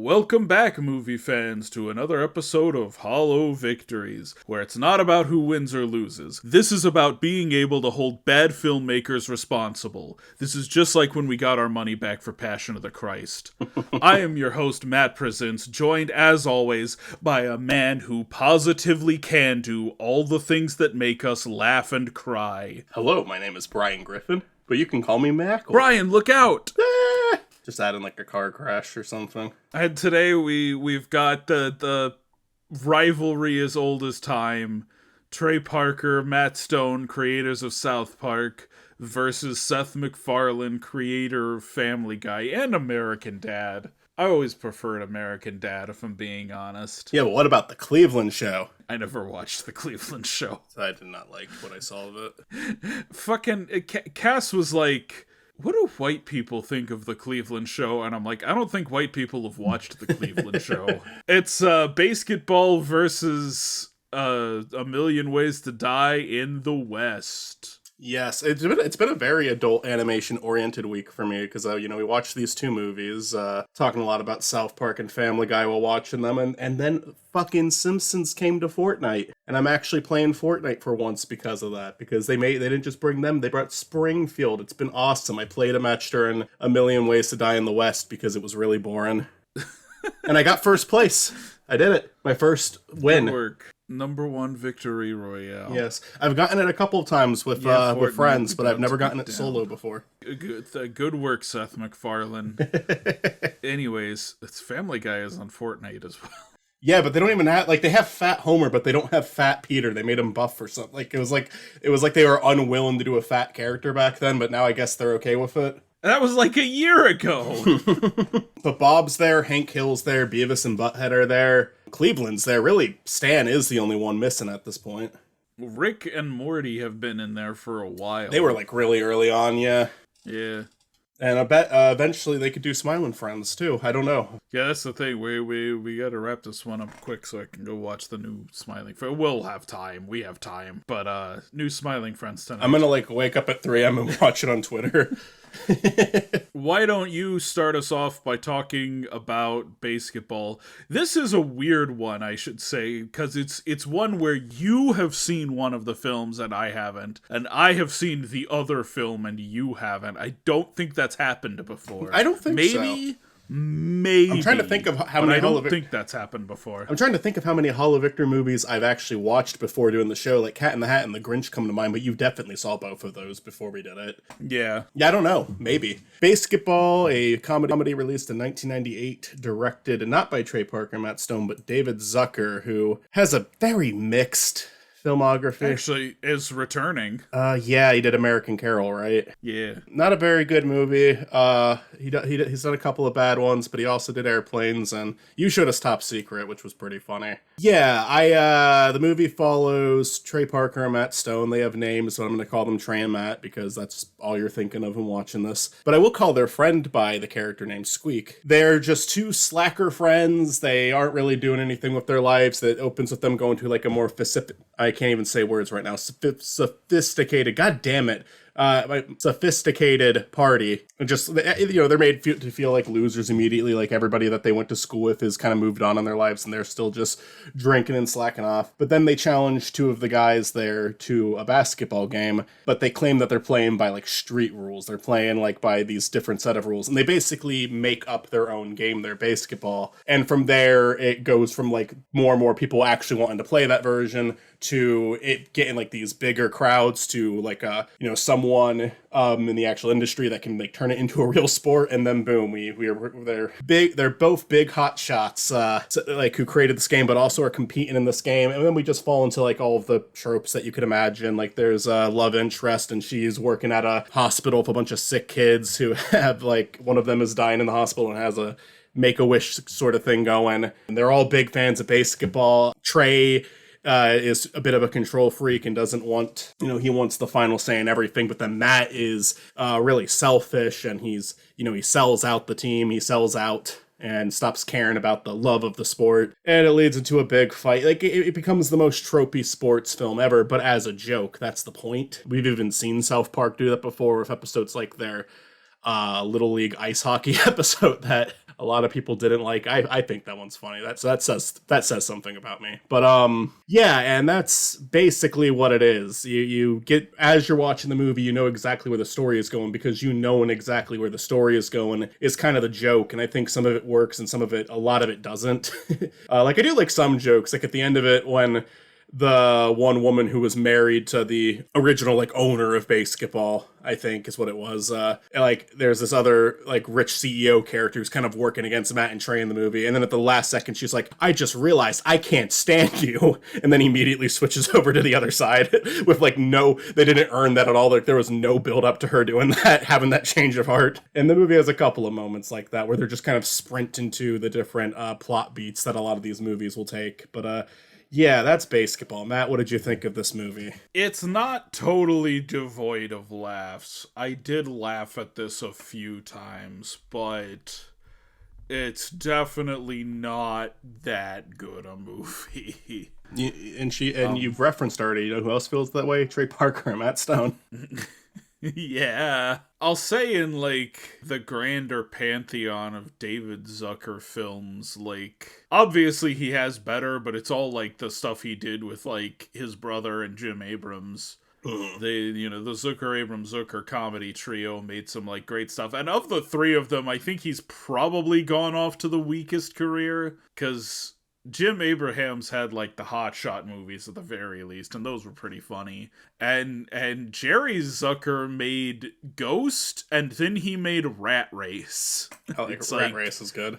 Welcome back, movie fans, to another episode of Hollow Victories, where it's not about who wins or loses. This is about being able to hold bad filmmakers responsible. This is just like when we got our money back for Passion of the Christ. I am your host, Matt Presents, joined, as always, by a man who positively can do all the things that make us laugh and cry. Hello, my name is Brian Griffin, but you can call me Makal. Brian, look out! Just add in like a car crash or something. And today we've got the rivalry as old as time. Trey Parker, Matt Stone, creators of South Park, versus Seth MacFarlane, creator of Family Guy and American Dad. I always preferred American Dad, if I'm being honest. Yeah, but what about the Cleveland show? I never watched the Cleveland show. I did not like what I saw of it. Fucking Cass was like, what do white people think of the Cleveland show? And I'm like, I don't think white people have watched the Cleveland show. It's BASEketball versus A Million Ways to Die in the West. Yes, it's been a very adult animation-oriented week for me, because, we watched these two movies, talking a lot about South Park and Family Guy while watching them, and then fucking Simpsons came to Fortnite, and I'm actually playing Fortnite for once because of that, because they didn't just bring them, they brought Springfield. It's been awesome. I played a match during A Million Ways to Die in the West because it was really boring. And I got first place. I did it. My first win. Good work. Number one victory royale. Yes, I've gotten it a couple of times with friends, but I've never gotten it solo before. Good work, Seth MacFarlane. Anyways, it's Family Guy is on Fortnite as well. Yeah, but they don't even have, they have Fat Homer, but they don't have Fat Peter. They made him buff or something. It was like they were unwilling to do a fat character back then, but now I guess they're okay with it. That was like a year ago. But Bob's there, Hank Hill's there, Beavis and Butthead are there. Cleveland's there. Really, Stan is the only one missing at this point. Rick and Morty have been in there for a while. They were really early on, yeah. Yeah. And I bet eventually they could do Smiling Friends too. I don't know. Yeah, that's the thing. We gotta wrap this one up quick so I can go watch the new Smiling Friends. We'll have time. We have time. But new Smiling Friends tonight. I'm gonna wake up at 3 a.m. and watch it on Twitter. Why don't you start us off by talking about BASEketball? This is a weird one, I should say, because it's one where you have seen one of the films and I haven't, and I have seen the other film and you haven't. I don't think that's happened before. I don't think so. Maybe. I'm trying to think of how many. I don't think that's happened before. I'm trying to think of how many Hollow Victor movies I've actually watched before doing the show. Like Cat in the Hat and The Grinch come to mind, but you definitely saw both of those before we did it. Yeah. Yeah, I don't know. Maybe. BASEketball, a comedy released in 1998, directed not by Trey Parker and Matt Stone, but David Zucker, who has a very mixed filmography. Actually is returning. Yeah, he did American Carol, right? Yeah. Not a very good movie. He's done a couple of bad ones, but he also did Airplanes, and you showed us Top Secret, which was pretty funny. Yeah, the movie follows Trey Parker and Matt Stone. They have names, so I'm going to call them Trey and Matt, because that's all you're thinking of when watching this. But I will call their friend by the character named Squeak. They're just two slacker friends. They aren't really doing anything with their lives. That opens with them going to a more I can't even say words right now. Sophisticated. God damn it. Sophisticated party. And just, they're made to feel like losers immediately. Like everybody that they went to school with is kind of moved on in their lives and they're still just drinking and slacking off. But then they challenge two of the guys there to a basketball game, but they claim that they're playing by street rules. They're playing by these different set of rules. And they basically make up their own game, their BASEketball. And from there, it goes from more and more people actually wanting to play that version to it getting these bigger crowds to someone in the actual industry that can turn it into a real sport, and then boom, they're both big hot shots who created this game but also are competing in this game, and then we just fall into all of the tropes that you could imagine. There's a love interest and she's working at a hospital with a bunch of sick kids who have one of them is dying in the hospital and has a Make-A-Wish sort of thing going, and they're all big fans of BASEketball. Trey is a bit of a control freak and doesn't want, he wants the final say in everything. But then Matt is really selfish, and he sells out the team. He sells out and stops caring about the love of the sport. And it leads into a big fight. It becomes the most tropey sports film ever, but as a joke. That's the point. We've even seen South Park do that before with episodes like their Little League ice hockey episode that a lot of people didn't like. I think that one's funny. That says something about me. But yeah, and that's basically what it is. You get, as you're watching the movie, you know exactly where the story is going, because you knowing exactly where the story is going is kind of the joke. And I think some of it works and a lot of it doesn't. Like I do like some jokes, like at the end of it when the one woman who was married to the original like owner of BASEketball, I think is what it was. Like there's this other like rich CEO character who's kind of working against Matt and Trey in the movie, and then at the last second she's like, "I just realized I can't stand you," and then he immediately switches over to the other side with like they didn't earn that at all. Like there was no build up to her doing that, having that change of heart. And the movie has a couple of moments like that where they're just kind of sprint into the different plot beats that a lot of these movies will take. But yeah, that's BASEketball. Matt, what did you think of this movie? It's not totally devoid of laughs. I did laugh at this a few times, but it's definitely not that good a movie. You've referenced already, you know who else feels that way? Trey Parker and Matt Stone. Yeah. I'll say in, like, the grander pantheon of David Zucker films, like, obviously he has better, but it's all, like, the stuff he did with, like, his brother and Jim Abrams. The Zucker-Abrams-Zucker comedy trio made some, like, great stuff. And of the three of them, I think he's probably gone off to the weakest career, because Jim Abrahams had like the Hot Shot movies at the very least, and those were pretty funny. And Jerry Zucker made Ghost, and then he made Rat Race. Oh, Rat Race is good.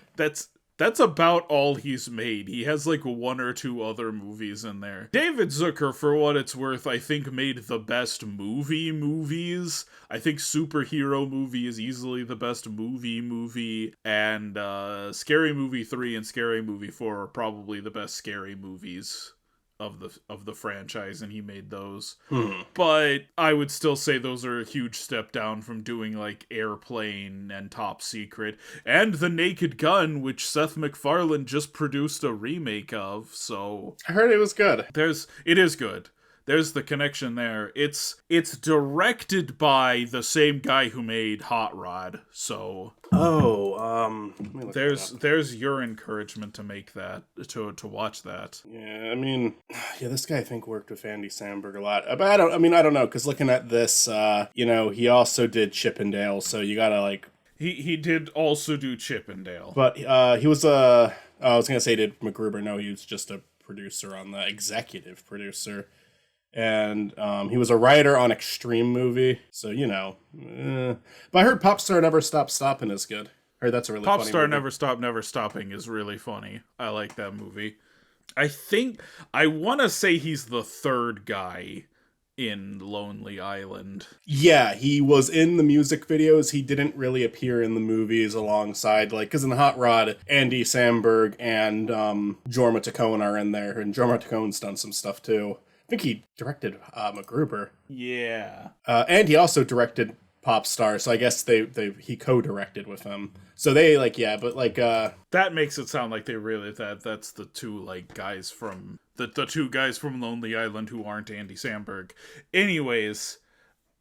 That's about all he's made. He has like one or two other movies in there. David Zucker, for what it's worth, I think made the best movies. I think Superhero Movie is easily the best movie, and Scary Movie 3 and Scary Movie 4 are probably the best scary movies of the franchise, and he made those. But I would still say those are a huge step down from doing like Airplane and Top Secret and The Naked Gun, which Seth MacFarlane just produced a remake of. So I heard it was good. It is good. There's the connection there. It's directed by the same guy who made Hot Rod. So there's your encouragement to make that, to watch that. Yeah, I mean, this guy I think worked with Andy Samberg a lot. But I don't know, because looking at this, he also did Chippendale, so you gotta like. He did also do Chippendale, but he was I was gonna say he did MacGruber. No, he was just a producer on the executive producer. And he was a writer on Extreme Movie, so But I heard Popstar Never Stop Stoppin' is good. I heard that's a really funny movie. Popstar Never Stop Never Stopping is really funny. I like that movie. I want to say he's the third guy in Lonely Island. Yeah, he was in the music videos. He didn't really appear in the movies alongside, like, because in the Hot Rod, Andy Samberg and Jorma Taccone are in there, and Jorma Taccone's done some stuff too. I think he directed MacGruber. Yeah. And he also directed Popstar, so I guess he co-directed with him. So they that makes it sound like they really that's the two like guys from the two guys from Lonely Island who aren't Andy Samberg. Anyways,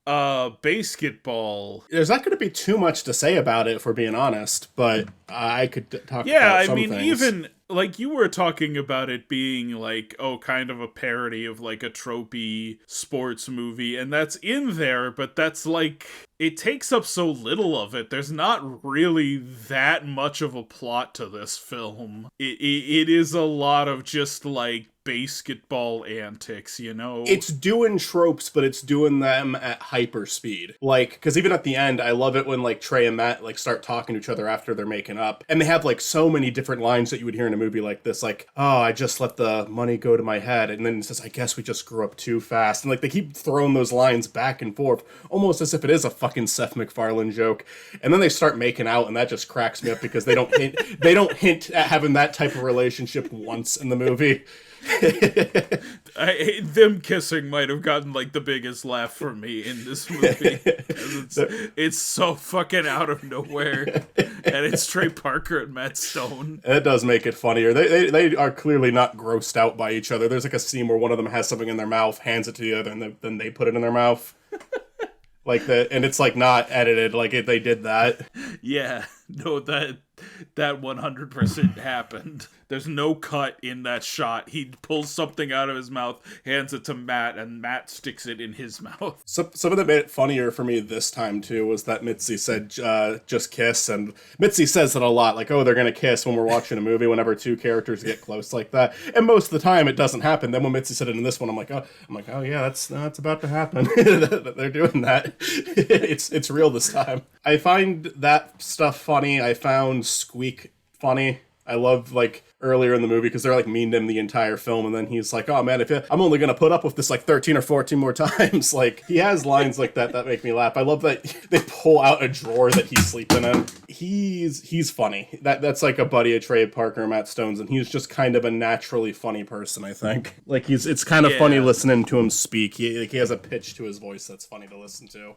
BASEketball. There's not going to be too much to say about it, if we're being honest, but I could talk about some things. Yeah, I mean, even like you were talking about it being like, kind of a parody of like a tropey sports movie, and that's in there, but that's like, it takes up so little of it. There's not really that much of a plot to this film. It is a lot of just like BASEketball antics, It's doing tropes, but it's doing them at hyper speed. Like, because even at the end, I love it when like Trey and Matt like start talking to each other after they're making up, and they have like so many different lines that you would hear in a movie like this, like, "Oh, I just let the money go to my head," and then it says, "I guess we just grew up too fast," and like they keep throwing those lines back and forth, almost as if it is a fucking Seth MacFarlane joke. And then they start making out, and that just cracks me up because they don't hint at having that type of relationship once in the movie. Them kissing might have gotten like the biggest laugh for me in this movie. It's so fucking out of nowhere, and it's Trey Parker and Matt Stone. It does make it funnier. They are clearly not grossed out by each other. There's like a scene where one of them has something in their mouth, hands it to the other, and then they put it in their mouth. Like that, and it's like not edited. Like they did that. Yeah, no, That 100% happened. There's no cut in that shot. He pulls something out of his mouth, hands it to Matt, and Matt sticks it in his mouth. Something that made it funnier for me this time, too, was that Mitzi said, just kiss. And Mitzi says it a lot, like, oh, they're going to kiss when we're watching a movie, whenever two characters get close like that. And most of the time, it doesn't happen. Then when Mitzi said it in this one, I'm like, oh yeah, that's about to happen. They're doing that. It's real this time. I find that stuff funny. I found Squeak funny. I love, like, earlier in the movie, because they're, like, mean to him the entire film, and then he's like, oh, man, I'm only gonna put up with this, like, 13 or 14 more times. Like, he has lines like that make me laugh. I love that they pull out a drawer that he's sleeping in. He's funny. That's, like, a buddy of Trey Parker, Matt Stone's, and he's just kind of a naturally funny person, I think. Like, it's kind of funny listening to him speak. He has a pitch to his voice that's funny to listen to.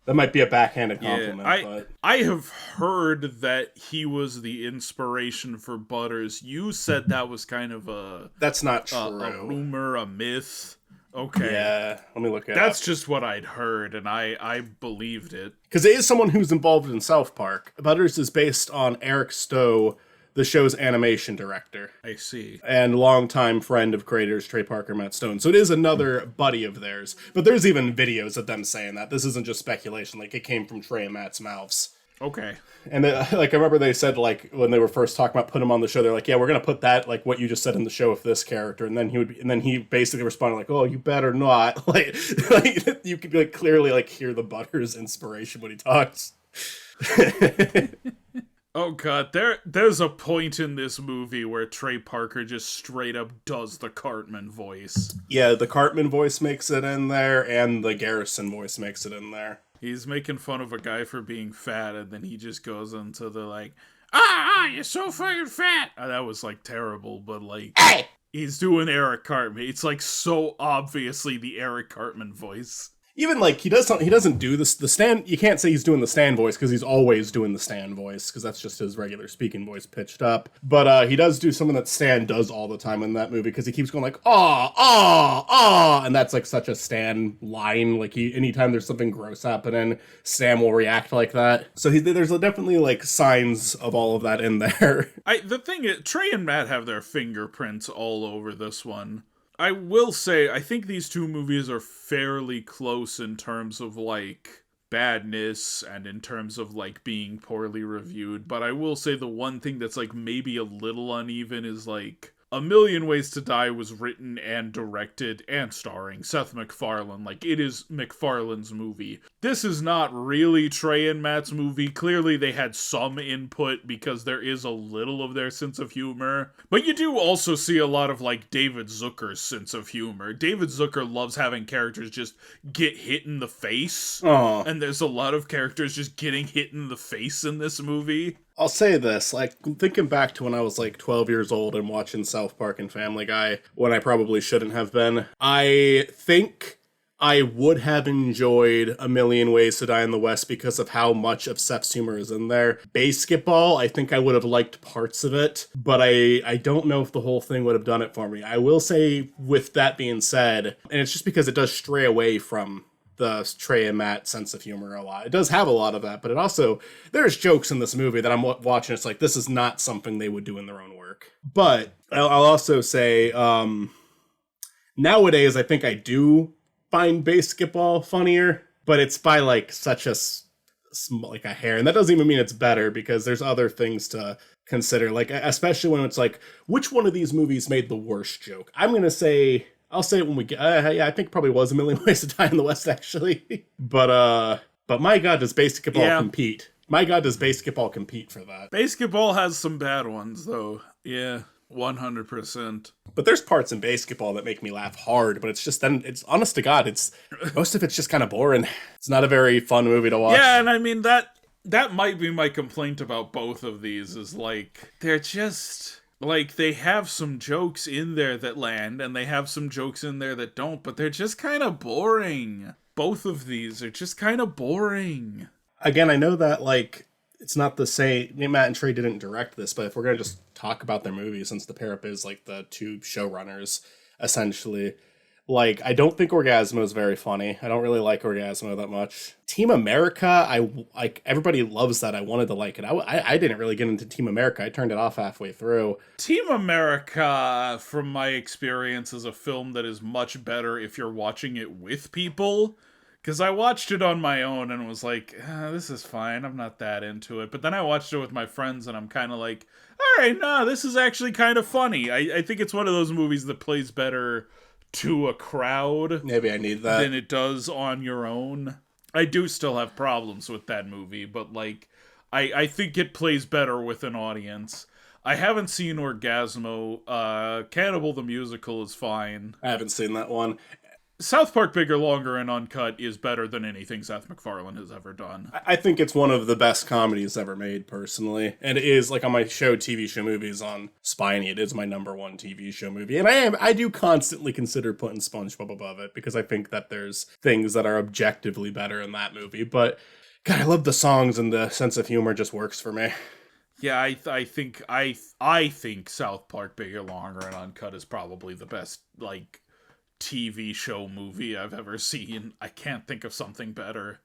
That might be a backhanded compliment, but... I have heard that he was the inspiration for Butters. You said that was kind of a... That's not true. A rumor, a myth. Okay. Yeah, let me look at it. That's just what I'd heard, and I believed it. Because it is someone who's involved in South Park. Butters is based on Eric Stowe, the show's animation director. I see. And longtime friend of creators Trey Parker, Matt Stone. So it is another buddy of theirs. But there's even videos of them saying that. This isn't just speculation. Like, it came from Trey and Matt's mouths. Okay. And like, I remember they said, like, when they were first talking about putting him on the show, they're like, yeah, we're going to put that, like, what you just said in the show with this character. And then he basically responded like, oh, you better not. Like you could, like, clearly, like, hear the Butters inspiration when he talks. Oh god, there's a point in this movie where Trey Parker just straight up does the Cartman voice. Yeah, the Cartman voice makes it in there, and the Garrison voice makes it in there. He's making fun of a guy for being fat, and then he just goes into the, like, you're so fucking fat! That was, like, terrible, but, like, hey! He's doing Eric Cartman. It's, like, so obviously the Eric Cartman voice. Even, like, he doesn't do this, the Stan, you can't say he's doing the Stan voice, because he's always doing the Stan voice, because that's just his regular speaking voice pitched up. But he does do something that Stan does all the time in that movie, because he keeps going like, and that's, like, such a Stan line. Like, anytime there's something gross happening, Stan will react like that. So there's definitely, like, signs of all of that in there. The thing is, Trey and Matt have their fingerprints all over this one. I will say, I think these two movies are fairly close in terms of, like, badness and in terms of, like, being poorly reviewed. But I will say the one thing that's, like, maybe a little uneven is, like, A Million Ways to Die was written and directed and starring Seth MacFarlane. Like, it is MacFarlane's movie. This is not really Trey and Matt's movie. Clearly they had some input because there is a little of their sense of humor. But you do also see a lot of, like, David Zucker's sense of humor. David Zucker loves having characters just get hit in the face. Aww. And there's a lot of characters just getting hit in the face in this movie. I'll say this, like, thinking back to when I was, like, 12 years old and watching South Park and Family Guy, when I probably shouldn't have been, I think I would have enjoyed A Million Ways to Die in the West because of how much of Seth's humor is in there. BASEketball, I think I would have liked parts of it, but I don't know if the whole thing would have done it for me. I will say, with that being said, and it's just because it does stray away from the Trey and Matt sense of humor a lot. It does have a lot of that, but it also, there's jokes in this movie that I'm watching, it's like, this is not something they would do in their own work. But I'll also say, nowadays, I think I do find BASEketball funnier, but it's by, like, such a like a hair, and that doesn't even mean it's better, because there's other things to consider, like, especially when it's like, which one of these movies made the worst joke? I'll say it when we get, yeah, I think it probably was A Million Ways to Die in the West, actually. But my God, does BASEketball compete? My God, does BASEketball compete for that? BASEketball has some bad ones, though. Yeah, 100%. But there's parts in BASEketball that make me laugh hard, but it's just, then, it's, honest to God, most of it's just kind of boring. It's not a very fun movie to watch. Yeah, and I mean, that might be my complaint about both of these, is, like, they're just... Like, they have some jokes in there that land, and they have some jokes in there that don't, but they're just kind of boring. Both of these are just kind of boring. Again, I know that, like, it's not the same. Matt and Trey didn't direct this, but if we're going to just talk about their movie, since the pair up is, like, the two showrunners, essentially, Like, I don't think Orgasmo is very funny. I don't really like Orgasmo that much. Team America, I like, everybody loves that. I wanted to like it. I didn't really get into Team America. I turned it off halfway through. Team America, from my experience, is a film that is much better if you're watching it with people. Because I watched it on my own and was like, this is fine. I'm not that into it. But then I watched it with my friends and I'm kind of like, all right, no, this is actually kind of funny. I think it's one of those movies that plays better to a crowd Maybe I need that. than it does on your own. I do still have problems with that movie, but like, I think it plays better with an audience. I haven't seen Orgasmo. Cannibal the Musical is fine. I haven't seen that one. South Park Bigger, Longer, and Uncut is better than anything Seth MacFarlane has ever done. I think it's one of the best comedies ever made, personally. And it is, like, on my show, TV show movies on Spiny, it is my number one TV show movie. And I do constantly consider putting SpongeBob above it, because I think that there's things that are objectively better in that movie. But, God, I love the songs, and the sense of humor just works for me. Yeah, I think South Park Bigger, Longer, and Uncut is probably the best, like, TV show movie I've ever seen. I can't think of something better.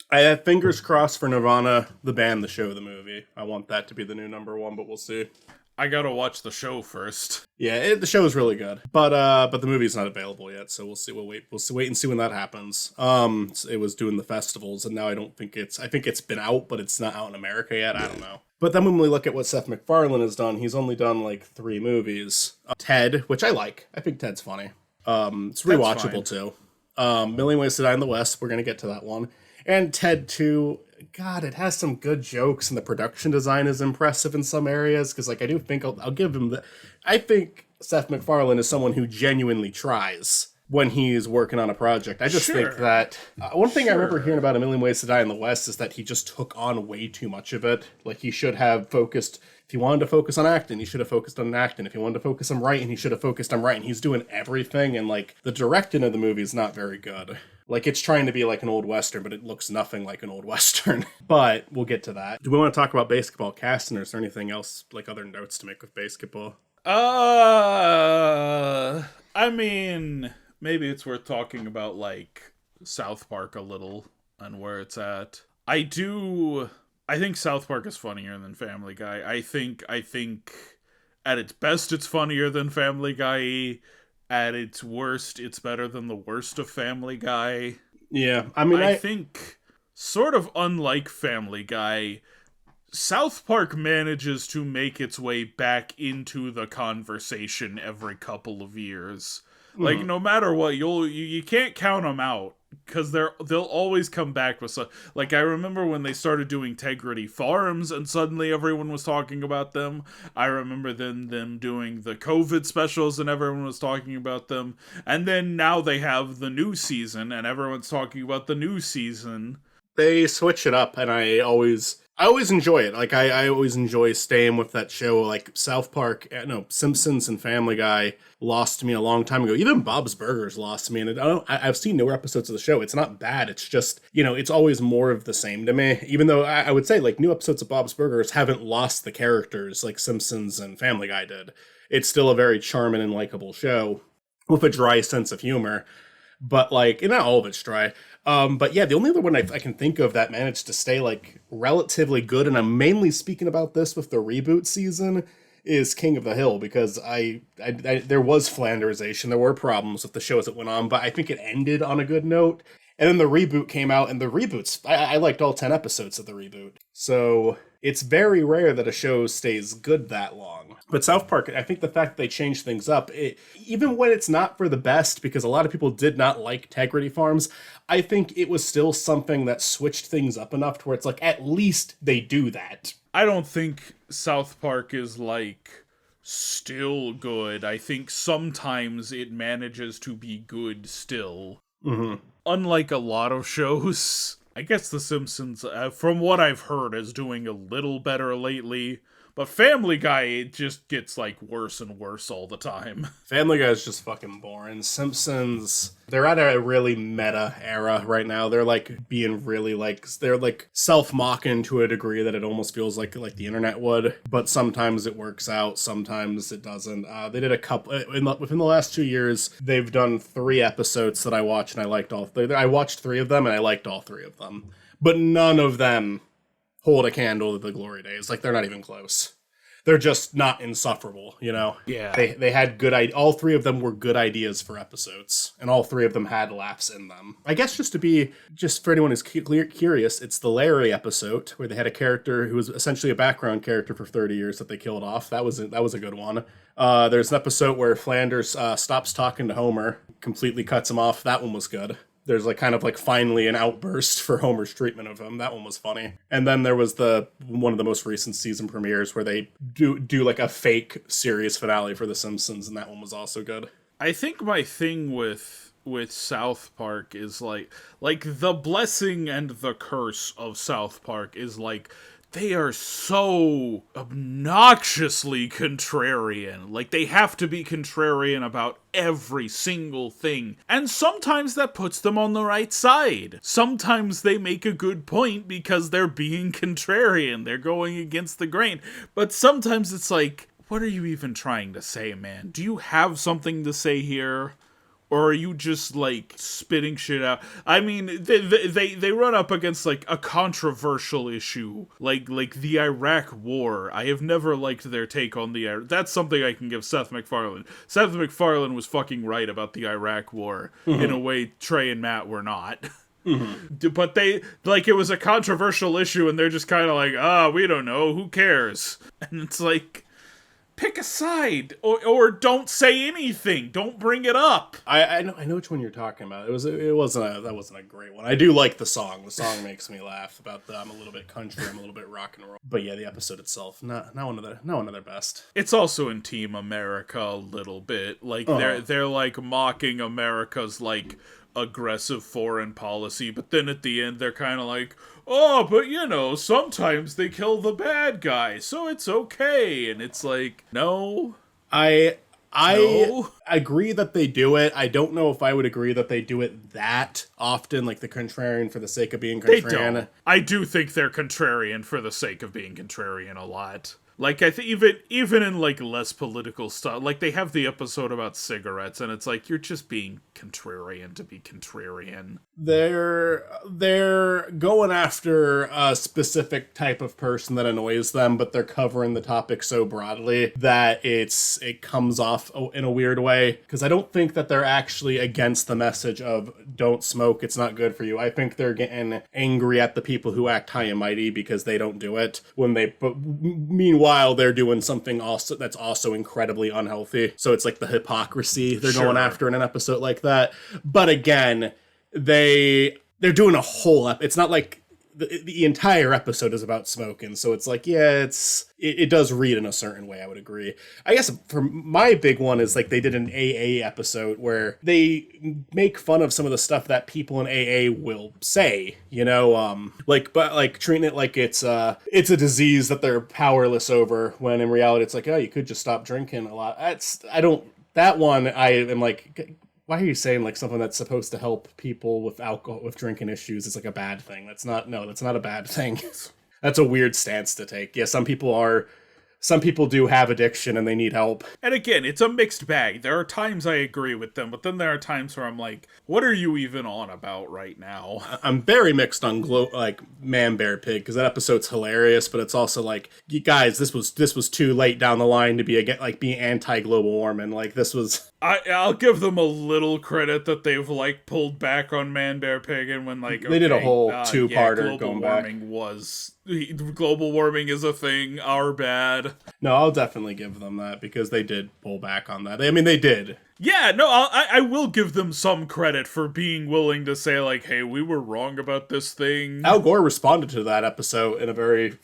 I have fingers crossed for Nirvana, the band, the show, the movie. I want that to be the new number one, but we'll see. I gotta watch the show first. Yeah, the show is really good, but the movie's not available yet, so we'll see. We'll wait and see when that happens. It was doing the festivals, and now I think it's been out, but it's not out in America yet. I don't know. But then when we look at what Seth MacFarlane has done, he's only done like 3 movies. Ted, which I like. I think Ted's funny. It's rewatchable too. Million Ways to Die in the West. We're gonna get to that one. And Ted 2. God, it has some good jokes, and the production design is impressive in some areas. Because, like, I do think I'll give him the. I think Seth MacFarlane is someone who genuinely tries when he's working on a project. I just think that one thing I remember hearing about A Million Ways to Die in the West is that he just took on way too much of it. Like, he should have focused. If he wanted to focus on acting, he should have focused on acting. If he wanted to focus on writing, he should have focused on writing. He's doing everything, and, like, the directing of the movie is not very good. Like, it's trying to be like an old Western, but it looks nothing like an old Western. But we'll get to that. Do we want to talk about BASEketball casting, or is there anything else, like other notes to make with BASEketball? I mean, maybe it's worth talking about, like, South Park a little and where it's at. I think South Park is funnier than Family Guy. I think at its best it's funnier than Family Guy. At its worst, it's better than the worst of Family Guy. Yeah, I mean, I think, sort of unlike Family Guy, South Park manages to make its way back into the conversation every couple of years. Like, no matter what, you can't count them out, because they'll always come back with some. Like, I remember when they started doing Integrity Farms, and suddenly everyone was talking about them. I remember then them doing the COVID specials, and everyone was talking about them. And then now they have the new season, and everyone's talking about the new season. They switch it up, and I always enjoy it. Like, I always enjoy staying with that show. Like, South Park, Simpsons and Family Guy lost me a long time ago. Even Bob's Burgers lost me. And I've seen newer episodes of the show. It's not bad. It's just, it's always more of the same to me. Even though I would say, like, new episodes of Bob's Burgers haven't lost the characters like Simpsons and Family Guy did. It's still a very charming and likable show with a dry sense of humor. But, like, not all of it's dry. But yeah, the only other one I can think of that managed to stay, like, relatively good, and I'm mainly speaking about this with the reboot season, is King of the Hill, because there was Flanderization, there were problems with the show as it went on, but I think it ended on a good note. And then the reboot came out, and the reboots, I liked all 10 episodes of the reboot. So it's very rare that a show stays good that long. But South Park, I think the fact that they changed things up, even when it's not for the best, because a lot of people did not like Integrity Farms, I think it was still something that switched things up enough to where it's like, at least they do that. I don't think South Park is, like, still good. I think sometimes it manages to be good still. Mm-hmm. Unlike a lot of shows. I guess The Simpsons, from what I've heard, is doing a little better lately. But Family Guy, it just gets, like, worse and worse all the time. Family Guy is just fucking boring. Simpsons, they're at a really meta era right now. They're, like, being really, like, they're, like, self-mocking to a degree that it almost feels like the internet would. But sometimes it works out, sometimes it doesn't. They did a couple, within the last 2 years, they've done 3 episodes that I watched, and I liked all 3. I watched 3 of them, and I liked all 3 of them. But none of them hold a candle to the glory days. Like, they're not even close. They're just not insufferable, you know? Yeah. They had good all 3 of them were good ideas for episodes, and all 3 of them had laughs in them. I guess just for anyone who's curious, it's the Larry episode where they had a character who was essentially a background character for 30 years that they killed off. That was a good one. There's an episode where Flanders stops talking to Homer, completely cuts him off. That one was good. There's like kind of like finally an outburst for Homer's treatment of him. That one was funny. And then there was one of the most recent season premieres where they do like a fake series finale for The Simpsons, and that one was also good. I think my thing with South Park is like the blessing and the curse of South Park is like they are so obnoxiously contrarian. Like, they have to be contrarian about every single thing. And sometimes that puts them on the right side. Sometimes they make a good point because they're being contrarian. They're going against the grain. But sometimes it's like, what are you even trying to say, man? Do you have something to say here? Or are you just, like, spitting shit out? I mean, they run up against, like, a controversial issue. Like the Iraq War. I have never liked their take on the... That's something I can give Seth MacFarlane. Seth MacFarlane was fucking right about the Iraq War. In a way, Trey and Matt were not. But they... Like, it was a controversial issue, and they're just kind of like, we don't know. Who cares? And it's like... Pick a side, or don't say anything. Don't bring it up. I know which one you're talking about. That wasn't a great one. I do like the song. The song makes me laugh about I'm a little bit country, I'm a little bit rock and roll. But yeah, the episode itself, not one of their best. It's also in Team America a little bit. Like they're like mocking America's like aggressive foreign policy, but then at the end they're kind of like, oh, but you know, sometimes they kill the bad guy, so it's okay. And it's like, no. I agree that they do it. I don't know if I would agree that they do it that often, like the contrarian for the sake of being contrarian. They don't. I do think they're contrarian for the sake of being contrarian a lot. Like, I think even in, like, less political stuff, like, they have the episode about cigarettes, and it's like, you're just being contrarian to be contrarian. They're going after a specific type of person that annoys them, but they're covering the topic so broadly that it comes off in a weird way. Because I don't think that they're actually against the message of don't smoke, it's not good for you. I think they're getting angry at the people who act high and mighty because they don't do it. Meanwhile, they're doing something also that's also incredibly unhealthy. So it's like the hypocrisy they're going after in an episode like that. But again, they're doing a whole it's not like the entire episode is about smoking, so it's like, yeah, it does read in a certain way, I would agree. I guess for my big one is like they did an AA episode where they make fun of some of the stuff that people in AA will say, you know, but treating it like it's a disease that they're powerless over, when in reality it's like, oh, you could just stop drinking a lot. That one I am like, why are you saying like something that's supposed to help people with alcohol, with drinking issues, is like a bad thing? That's not a bad thing. That's a weird stance to take. Yeah, some people do have addiction and they need help. And again, it's a mixed bag. There are times I agree with them, but then there are times where I'm like, what are you even on about right now? I'm very mixed on Man Bear Pig, because that episode's hilarious, but it's also like, you guys, this was too late down the line to be anti-global warming. Like, this was... I'll give them a little credit that they've like pulled back on Man Bear Pig, and when like they did a whole two-parter going back. Global warming is a thing. Our bad. No, I'll definitely give them that, because they did pull back on that. I mean, they did. Yeah, no, I will give them some credit for being willing to say, like, hey, we were wrong about this thing. Al Gore responded to that episode in a very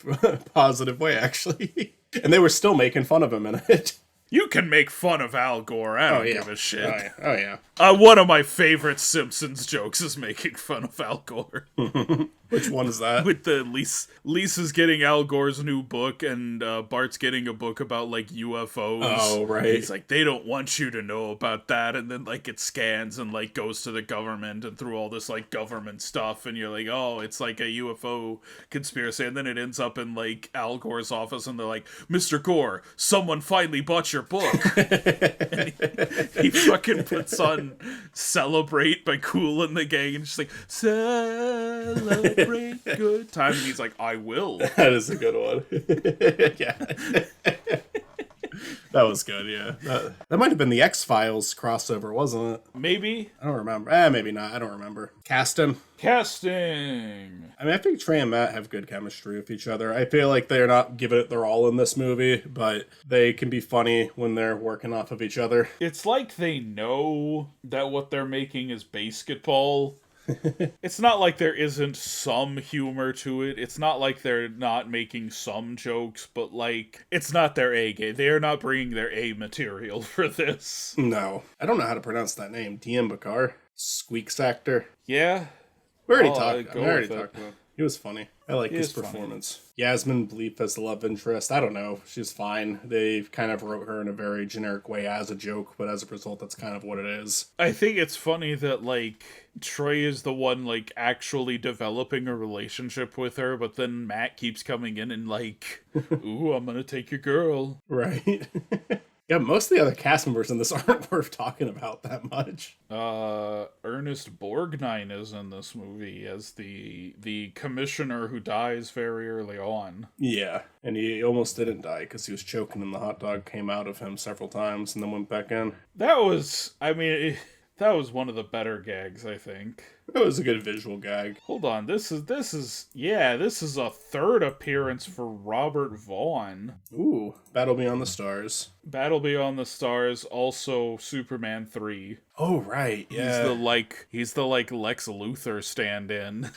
positive way, actually. And they were still making fun of him in it. You can make fun of Al Gore. I don't give a shit. Oh, yeah. One of my favorite Simpsons jokes is making fun of Al Gore. Which one is that? With the Lisa's getting Al Gore's new book, and Bart's getting a book about like UFOs. Oh, right. And he's like, they don't want you to know about that, and then like it scans and like goes to the government and through all this like government stuff, and you're like, oh, it's like a UFO conspiracy, and then it ends up in like Al Gore's office, and they're like, Mr. Gore, someone finally bought your book. And he fucking puts on "Celebrate" by Kool and the Gang, and just like, celebrate good time, and he's like, I will. That is a good one. Yeah. That was good, yeah. That might have been the X-Files crossover, wasn't it? Maybe. I don't remember. Maybe not. I don't remember. Casting. I mean, I think Trey and Matt have good chemistry with each other. I feel like they're not giving it their all in this movie, but they can be funny when they're working off of each other. It's like they know that what they're making is BASEketball. It's not like there isn't some humor to it. It's not like they're not making some jokes, but like, it's not their A game. They are not bringing their A material for this. No. I don't know how to pronounce that name. DM Bakar? Squeaks actor? Yeah. We already talked about him. He was funny. I like his funny. performance. Yasmin Bleep as the love interest. I don't know. She's fine. They kind of wrote her in a very generic way as a joke, but as a result, that's kind of what it is. I think it's funny that, like, Trey is the one, like, actually developing a relationship with her, but then Matt keeps coming in and, like, ooh, I'm gonna take your girl. Right. Yeah, most of the other cast members in this aren't worth talking about that much. Ernest Borgnine is in this movie as the commissioner who dies very early on. Yeah, and he almost didn't die because he was choking and the hot dog came out of him several times and then went back in. That was one of the better gags, I think. It was a good visual gag. Hold on, this is a third appearance for Robert Vaughn. Ooh, Battle Beyond the Stars. Battle Beyond the Stars, also Superman 3. Oh, right, yeah. He's the Lex Luthor stand-in.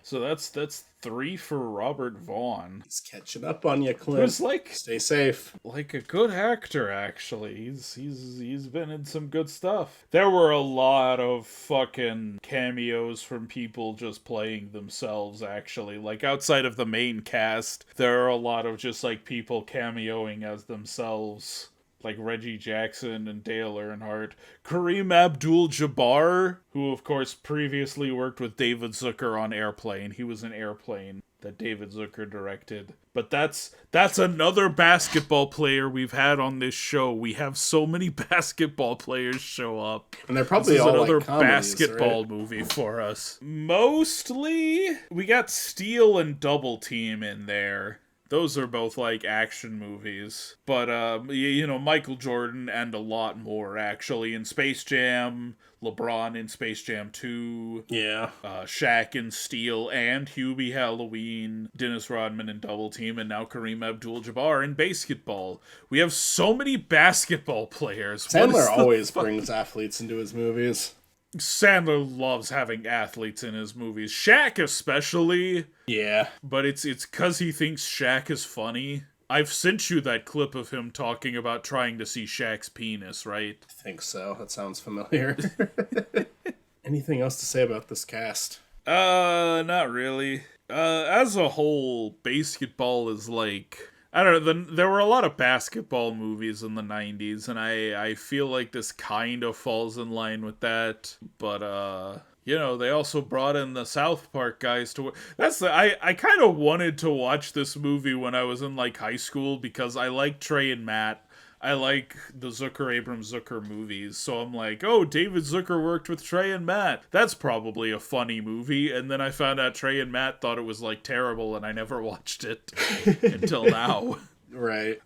So that's 3 for Robert Vaughn. He's catching up on you, Clint. It was like, stay safe. Like a good actor, actually. He's been in some good stuff. There were a lot of fucking cameos from people just playing themselves, actually. Like, outside of the main cast, there are a lot of just, like, people cameoing as themselves. Like Reggie Jackson and Dale Earnhardt. Kareem Abdul-Jabbar, who of course previously worked with David Zucker on Airplane. He was in Airplane that David Zucker directed. But that's another basketball player we've had on this show. We have so many basketball players show up. And they're probably all another like comedies, basketball right? movie for us. Mostly, we got Steel and Double Team in there. Those are both, like, action movies. But, Michael Jordan and a lot more, actually. In Space Jam, LeBron in Space Jam 2. Yeah. Shaq in Steel and Hubie Halloween. Dennis Rodman in Double Team. And now Kareem Abdul-Jabbar in BASEketball. We have so many basketball players. Sandler always brings athletes into his movies. Sandler loves having athletes in his movies. Shaq especially. Yeah. But it's because he thinks Shaq is funny. I've sent you that clip of him talking about trying to see Shaq's penis, right? I think so. That sounds familiar. Anything else to say about this cast? Not really. As a whole, BASEketball is like... I don't know, there were a lot of basketball movies in the 90s, and I feel like this kind of falls in line with that, but, they also brought in the South Park guys to... I kind of wanted to watch this movie when I was in, like, high school, because I like Trey and Matt. I like the Zucker movies, so I'm like, oh, David Zucker worked with Trey and Matt. That's probably a funny movie, and then I found out Trey and Matt thought it was, like, terrible, and I never watched it until now. Right.